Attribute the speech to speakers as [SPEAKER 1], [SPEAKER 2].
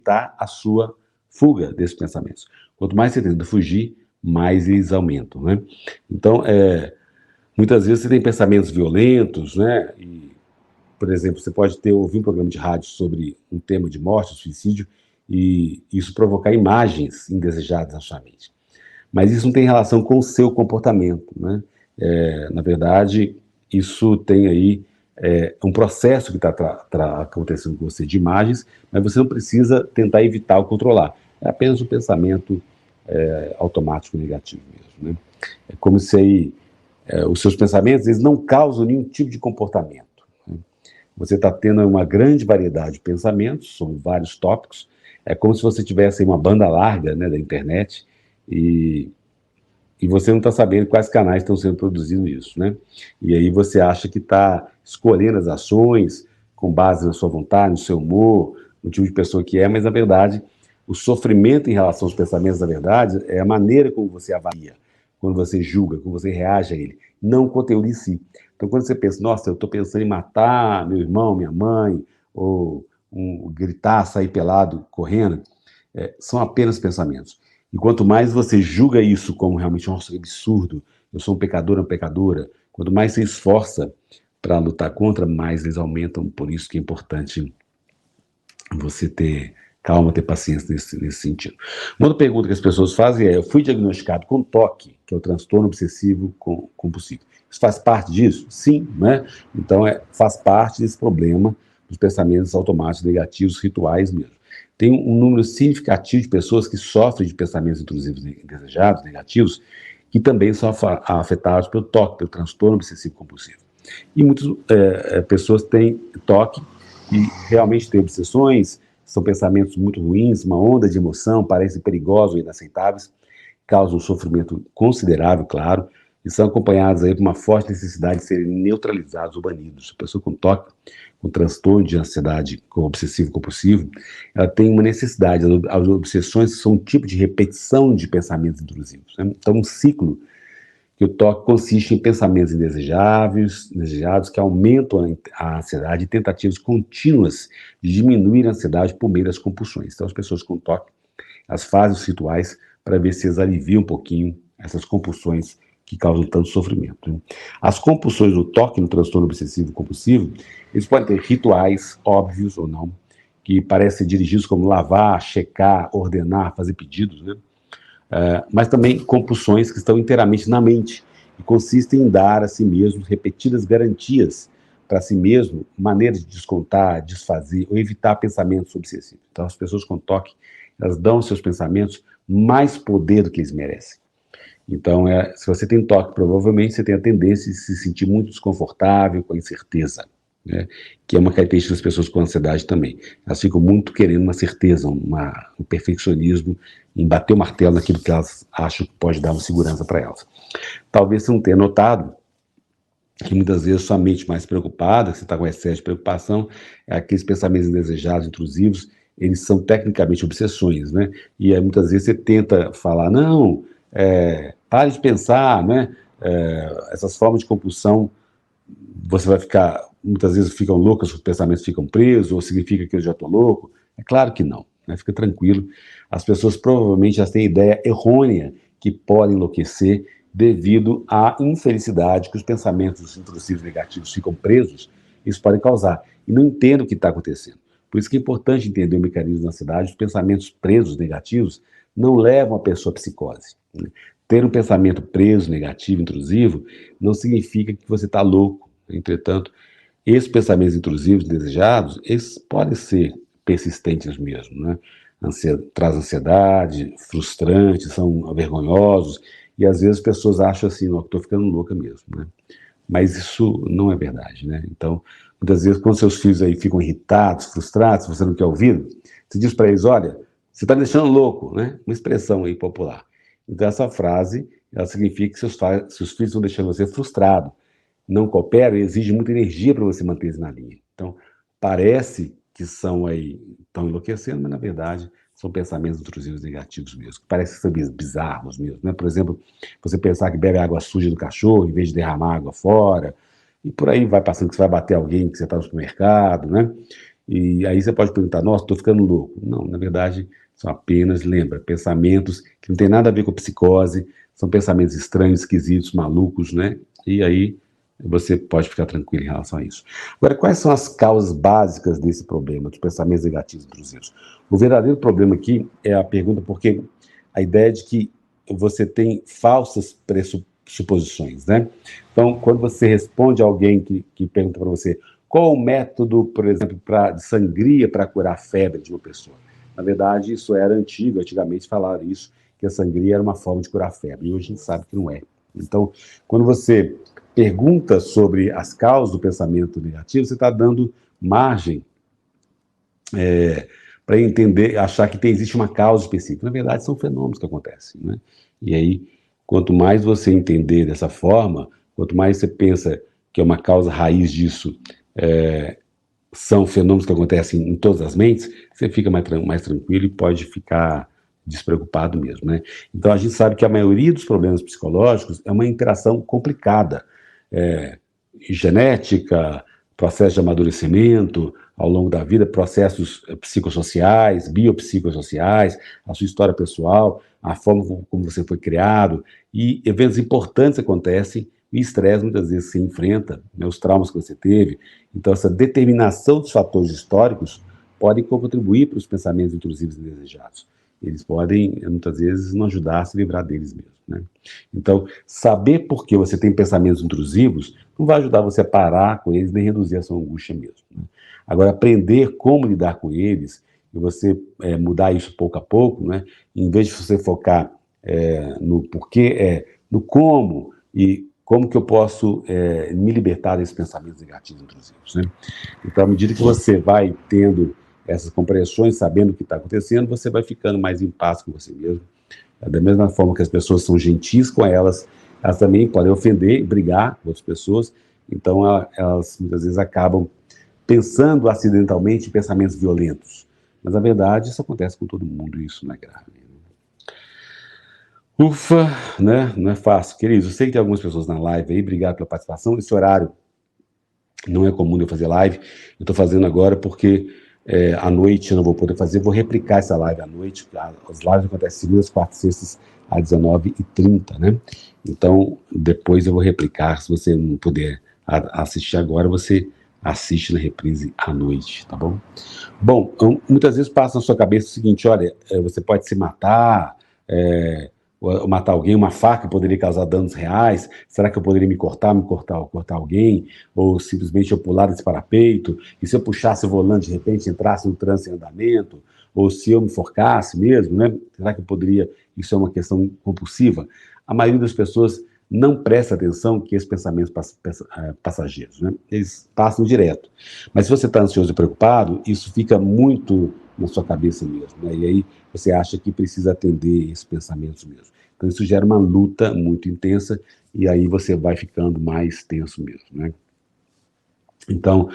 [SPEAKER 1] evitar a sua fuga desses pensamentos. Quanto mais você tenta fugir, mais eles aumentam, né? Então, muitas vezes você tem pensamentos violentos, né? E, por exemplo, você pode ouvir um programa de rádio sobre um tema de morte, suicídio, e isso provocar imagens indesejadas na sua mente. Mas isso não tem relação com o seu comportamento, né? Na verdade, isso tem aí um processo que está acontecendo com você de imagens, mas você não precisa tentar evitar ou controlar. É apenas um pensamento automático negativo mesmo, né? É como se aí, os seus pensamentos eles não causam nenhum tipo de comportamento, né? Você está tendo uma grande variedade de pensamentos, são vários tópicos, é como se você tivesse uma banda larga, né, da internet e você não está sabendo quais canais estão sendo produzindo isso, né? E aí você acha que está escolhendo as ações com base na sua vontade, no seu humor, no tipo de pessoa que é, mas na verdade o sofrimento em relação aos pensamentos da verdade é a maneira como você avalia, quando você julga, como você reage a ele, não o conteúdo em si. Então quando você pensa, nossa, eu estou pensando em matar meu irmão, minha mãe, ou gritar, sair pelado, correndo, são apenas pensamentos. E quanto mais você julga isso como realmente, nossa, que absurdo, eu sou um pecador, uma pecadora, quanto mais você esforça para lutar contra, mais eles aumentam. Por isso que é importante você ter calma, ter paciência nesse sentido. Uma outra pergunta que as pessoas fazem é, eu fui diagnosticado com TOC, que é o transtorno obsessivo compulsivo. Isso faz parte disso? Sim, né? Então, faz parte desse problema dos pensamentos automáticos negativos, rituais mesmo. Tem um número significativo de pessoas que sofrem de pensamentos intrusivos indesejados, negativos, que também são afetados pelo TOC, pelo transtorno obsessivo compulsivo. E muitas pessoas têm TOC e realmente têm obsessões, são pensamentos muito ruins, uma onda de emoção, parecem perigosos e inaceitáveis, causam um sofrimento considerável, claro, e são acompanhados aí por uma forte necessidade de serem neutralizados ou banidos. A pessoa com TOC, com transtorno de ansiedade com obsessivo-compulsivo, ela tem uma necessidade. As obsessões são um tipo de repetição de pensamentos intrusivos, né? Então, um ciclo que o TOC consiste em pensamentos indesejáveis, desejados, que aumentam a ansiedade e tentativas contínuas de diminuir a ansiedade por meio das compulsões. Então, as pessoas com TOC, elas fazem os rituais para ver se eles aliviam um pouquinho essas compulsões que causam tanto sofrimento, né? As compulsões do TOC, no transtorno obsessivo compulsivo, eles podem ter rituais, óbvios ou não, que parecem ser dirigidos como lavar, checar, ordenar, fazer pedidos, né? Mas também compulsões que estão inteiramente na mente e consistem em dar a si mesmo repetidas garantias para si mesmo, maneiras de descontar, desfazer ou evitar pensamentos obsessivos. Então, as pessoas com TOC, elas dão aos seus pensamentos mais poder do que eles merecem. Então, se você tem TOC, provavelmente você tem a tendência de se sentir muito desconfortável com a incerteza, né? Que é uma característica das pessoas com ansiedade também. Elas ficam muito querendo uma certeza, um perfeccionismo em bater o martelo naquilo que elas acham que pode dar uma segurança para elas. Talvez você não tenha notado que muitas vezes sua mente mais preocupada, que você está com excesso de preocupação, aqueles pensamentos indesejados, intrusivos, eles são tecnicamente obsessões, né? E aí, muitas vezes você tenta falar, não, pare de pensar, né? Essas formas de compulsão, você vai ficar, muitas vezes ficam loucas, os pensamentos ficam presos, ou significa que eu já estou louco? É claro que não, né? Fica tranquilo. As pessoas provavelmente já têm ideia errônea que podem enlouquecer devido à infelicidade que os pensamentos intrusivos negativos ficam presos, isso pode causar. E não entendem o que está acontecendo. Por isso que é importante entender o mecanismo da ansiedade. Os pensamentos presos negativos não levam a pessoa à psicose, né? Ter um pensamento preso, negativo, intrusivo, não significa que você está louco. Entretanto, esses pensamentos intrusivos, desejados, eles podem ser persistentes mesmo, né? Traz ansiedade, frustrantes, são vergonhosos, e às vezes as pessoas acham assim, não, estou ficando louca mesmo, né? Mas isso não é verdade, né? Então, muitas vezes, quando seus filhos aí ficam irritados, frustrados, você não quer ouvir, você diz para eles, olha, você está me deixando louco, né? Uma expressão aí popular. Então, essa frase, ela significa que seus filhos estão deixando você frustrado, não cooperam e exigem muita energia para você manter eles na linha. Então, parece que estão enlouquecendo, mas na verdade são pensamentos intrusivos negativos mesmo, que parecem ser bizarros mesmo, né? Por exemplo, você pensar que bebe água suja do cachorro em vez de derramar água fora, e por aí vai passando que você vai bater alguém que você está no supermercado, né? E aí você pode perguntar, nossa, estou ficando louco. Não, na verdade, são apenas, lembra, pensamentos que não tem nada a ver com psicose, são pensamentos estranhos, esquisitos, malucos, né? E aí você pode ficar tranquilo em relação a isso. Agora, quais são as causas básicas desse problema, dos pensamentos negativos intrusivos? O verdadeiro problema aqui é a pergunta, porque a ideia de que você tem falsas pressuposições, né? Então, quando você responde a alguém que pergunta para você qual o método, por exemplo, de sangria para curar a febre de uma pessoa, na verdade, isso era antigo, antigamente falaram isso, que a sangria era uma forma de curar a febre, e hoje a gente sabe que não é. Então, quando você pergunta sobre as causas do pensamento negativo, você está dando margem para entender, achar que existe uma causa específica. Na verdade, são fenômenos que acontecem, né? E aí, quanto mais você entender dessa forma, quanto mais você pensa que é uma causa raiz disso, são fenômenos que acontecem em todas as mentes, você fica mais tranquilo e pode ficar despreocupado mesmo, né? Então, a gente sabe que a maioria dos problemas psicológicos é uma interação complicada, genética, processo de amadurecimento ao longo da vida, processos psicossociais, biopsicossociais, a sua história pessoal, a forma como você foi criado, e eventos importantes acontecem, e estresse muitas vezes se enfrenta, né, os traumas que você teve. Então, essa determinação dos fatores históricos pode contribuir para os pensamentos intrusivos e indesejados. Eles podem, muitas vezes, não ajudar a se livrar deles mesmo, né? Então, saber por que você tem pensamentos intrusivos não vai ajudar você a parar com eles nem reduzir a sua angústia mesmo, né? Agora, aprender como lidar com eles e você mudar isso pouco a pouco, né? Em vez de você focar no porquê, no como e como que eu posso me libertar desses pensamentos negativos intrusivos, né? Então, à medida que você vai tendo essas compreensões, sabendo o que está acontecendo, você vai ficando mais em paz com você mesmo. Da mesma forma que as pessoas são gentis com elas também podem ofender e brigar com outras pessoas. Então, elas muitas vezes acabam pensando acidentalmente em pensamentos violentos. Mas, na verdade, isso acontece com todo mundo e isso não é grave. Ufa, né? Não é fácil. Queridos, eu sei que tem algumas pessoas na live aí, obrigado pela participação. Esse horário não é comum eu fazer live, eu estou fazendo agora porque à noite eu não vou poder fazer, vou replicar essa live à noite. As lives acontecem segundas, quartas, sextas, às 19h30, né? Então, depois eu vou replicar, se você não puder assistir agora, você assiste na reprise à noite, tá bom? Bom, muitas vezes passa na sua cabeça o seguinte, olha, você pode se matar, ou matar alguém, uma faca poderia causar danos reais, será que eu poderia me cortar alguém, ou simplesmente eu pular desse parapeito, e se eu puxasse o volante, de repente entrasse no trânsito em andamento, ou se eu me enforcasse mesmo, né? Será que eu poderia, isso é uma questão compulsiva? A maioria das pessoas não presta atenção que esses pensamentos passageiros, né? Eles passam direto. Mas se você está ansioso e preocupado, isso fica muito na sua cabeça mesmo, né? E aí você acha que precisa atender esses pensamentos mesmo. Então isso gera uma luta muito intensa e aí você vai ficando mais tenso mesmo, né? Então,